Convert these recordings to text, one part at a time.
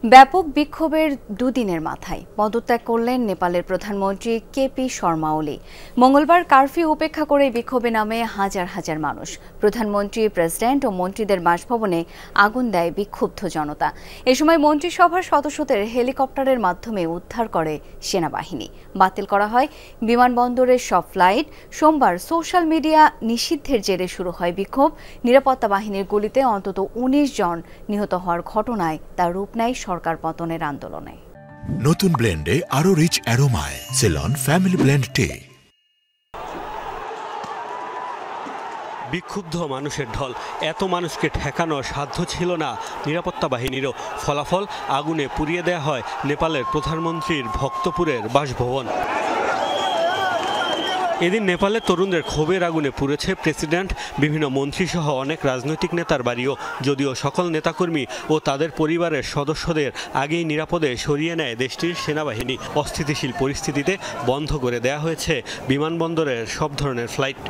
ব্যাপক বিক্ষোভের দুদিনের মাথায় পদত্যাগ করলেন নেপালের প্রধানমন্ত্রী কেপি শর্মা ওলি। মঙ্গলবার কারফিউ উপেক্ষা করে বিক্ষোভে নামে হাজার হাজার মানুষ। প্রধানমন্ত্রী, প্রেসিডেন্ট ও মন্ত্রীদের বাসভবনে আগুন দেয় বিক্ষুব্ধ জনতা। এ সময় মন্ত্রিসভার সদস্যদের হেলিকপ্টারের মাধ্যমে উদ্ধার করে সেনাবাহিনী। বাতিল করা হয় বিমানবন্দরের সব ফ্লাইট। সোমবার সোশ্যাল মিডিয়া নিষিদ্ধের জেরে শুরু হয় বিক্ষোভ। নিরাপত্তা বাহিনীর গুলিতে অন্তত ১৯ জন নিহত হওয়ার ঘটনায় তার রূপ নেয় সরকার পতনের আন্দোলনে। নতুন ব্লেন্ডে আরো রিচ অ্যারোমায় সেলন ফ্যামিলি ব্লেন্ড টে। বিক্ষুব্ধ মানুষের ঢল। এত মানুষকে ঠেকানোর সাধ্য ছিল না নিরাপত্তা বাহিনীরও। ফলাফল, আগুনে পুড়িয়ে দেয়া হয় নেপালের প্রধানমন্ত্রীর ভক্তপুরের বাসভবন। এদিন নেপালের তরুণদের ক্ষোভের আগুনে পুড়েছে প্রেসিডেন্ট, বিভিন্ন মন্ত্রীসহ অনেক রাজনৈতিক নেতার বাড়িও। যদিও সকল নেতাকর্মী ও তাদের পরিবারের সদস্যদের আগেই নিরাপদে সরিয়ে নেয় দেশটির সেনাবাহিনী। অস্থিতিশীল পরিস্থিতিতে বন্ধ করে দেয়া হয়েছে বিমানবন্দরের সব ধরনের ফ্লাইট।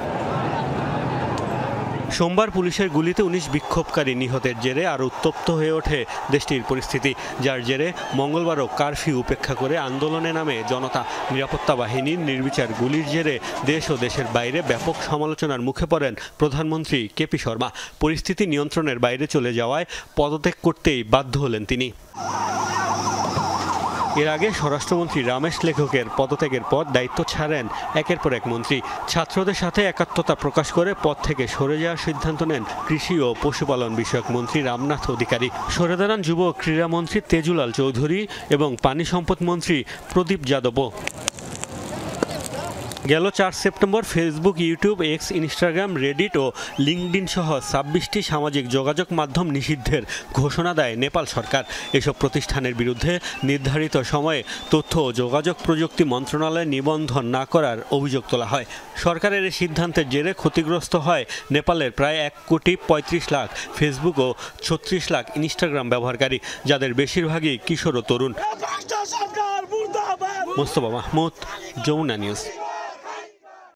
সোমবার পুলিশের গুলিতে ১৯ বিক্ষোভকারী নিহতের জেরে আরও উত্তপ্ত হয়ে ওঠে দেশটির পরিস্থিতি, যার জেরে মঙ্গলবারও কারফিউ উপেক্ষা করে আন্দোলনে নামে জনতা। নিরাপত্তা বাহিনীর নির্বিচার গুলির জেরে দেশ ও দেশের বাইরে ব্যাপক সমালোচনার মুখে পড়েন প্রধানমন্ত্রী কেপি শর্মা। পরিস্থিতি নিয়ন্ত্রণের বাইরে চলে যাওয়ায় পদত্যাগ করতেই বাধ্য হলেন তিনি। এর আগে স্বরাষ্ট্রমন্ত্রী রমেশ লেখকের পদত্যাগের পর দায়িত্ব ছাড়েন একের পর এক মন্ত্রী। ছাত্রদের সাথে একাত্মতা প্রকাশ করে পদ থেকে সরে যাওয়ার সিদ্ধান্ত নেন কৃষি ও পশুপালন বিষয়ক মন্ত্রী রামনাথ অধিকারী। সরে দাঁড়ান যুব ক্রীড়ামন্ত্রী তেজুলাল চৌধুরী এবং পানি সম্পদ মন্ত্রী প্রদীপ যাদবও। গেল ৪ September Facebook, YouTube, X, Instagram, Reddit ও লিঙ্কডিন সহ ২৬টি সামাজিক যোগাযোগ মাধ্যম নিষিদ্ধের ঘোষণা দেয় নেপাল সরকার। এসব প্রতিষ্ঠানের বিরুদ্ধে নির্ধারিত সময়ে তথ্য ও যোগাযোগ প্রযুক্তি মন্ত্রণালয়ে নিবন্ধন না করার অভিযোগ তোলা হয়। সরকারের এই সিদ্ধান্তের জেরে ক্ষতিগ্রস্ত হয় নেপালের প্রায় ১,৩৫,০০,০০০ ফেসবুক ও ৩৬ লাখ ইনস্টাগ্রাম ব্যবহারকারী, যাদের বেশিরভাগই কিশোর ও তরুণ। মোস্তফা মাহমুদ, যমুনা নিউজ।